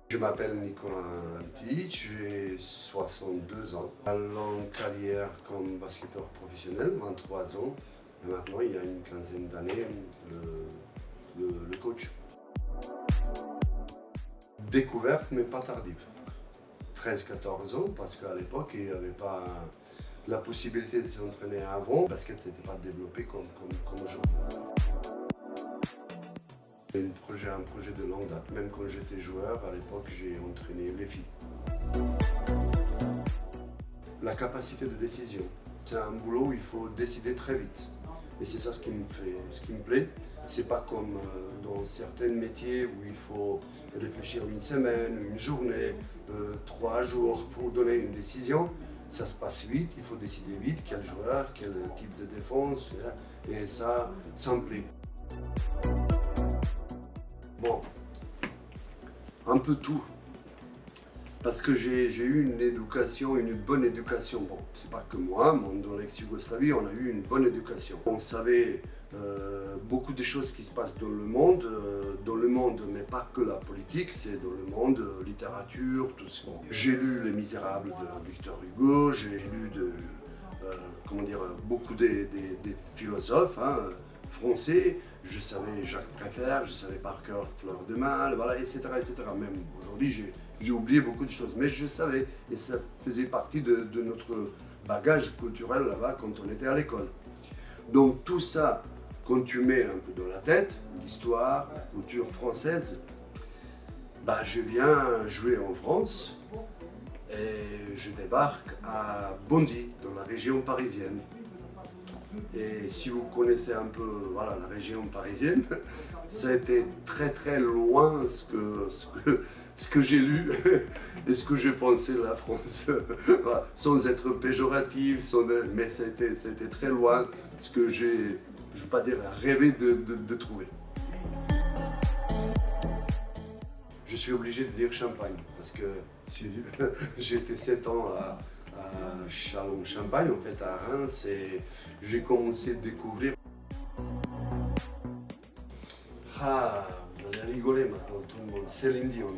Je m'appelle Nicolas Antic, j'ai 62 ans. Une longue carrière comme basketteur professionnel, 23 ans. Et maintenant, il y a une quinzaine d'années, le coach. Découverte, mais pas tardive. 13-14 ans, parce qu'à l'époque, il n'y avait pas la possibilité de s'entraîner avant. Le basket, n'était pas développé comme aujourd'hui. Un projet de longue date. Même quand j'étais joueur, à l'époque, j'ai entraîné les filles. La capacité de décision. C'est un boulot où il faut décider très vite. Et c'est ça ce qui me plaît. C'est pas comme dans certains métiers où il faut réfléchir une semaine, une journée, 3 jours pour donner une décision. Ça se passe vite, il faut décider vite quel joueur, quel type de défense. Et ça me plaît. Bon, un peu tout. Parce que j'ai eu une bonne éducation. Bon, c'est pas que moi, dans l'ex-Yougoslavie, on a eu une bonne éducation. On savait beaucoup de choses qui se passent dans le monde, mais pas que la politique, c'est dans le monde, littérature, tout ça. Bon, j'ai lu Les Misérables de Victor Hugo, j'ai lu beaucoup des philosophes français. Je savais Jacques Prévert, je savais par cœur Fleur de Mal, voilà, etc., etc. Même aujourd'hui, j'ai oublié beaucoup de choses, mais je savais, et ça faisait partie de notre bagage culturel là-bas quand on était à l'école. Donc tout ça, quand tu mets un peu dans la tête, l'histoire, la culture française, je viens jouer en France et je débarque à Bondy, dans la région parisienne. Et si vous connaissez un peu la région parisienne, ça a été très très loin ce que j'ai lu et ce que j'ai pensé de la France. Voilà, sans être péjoratif, mais ça a été très loin ce que j'ai, je ne veux pas dire rêvé de trouver. Je suis obligé de dire Champagne, parce que j'étais 7 ans à Châlons-Champagne, en fait à Reims, et j'ai commencé à découvrir. Ah, vous allez rigoler maintenant tout le monde, Céline Dion.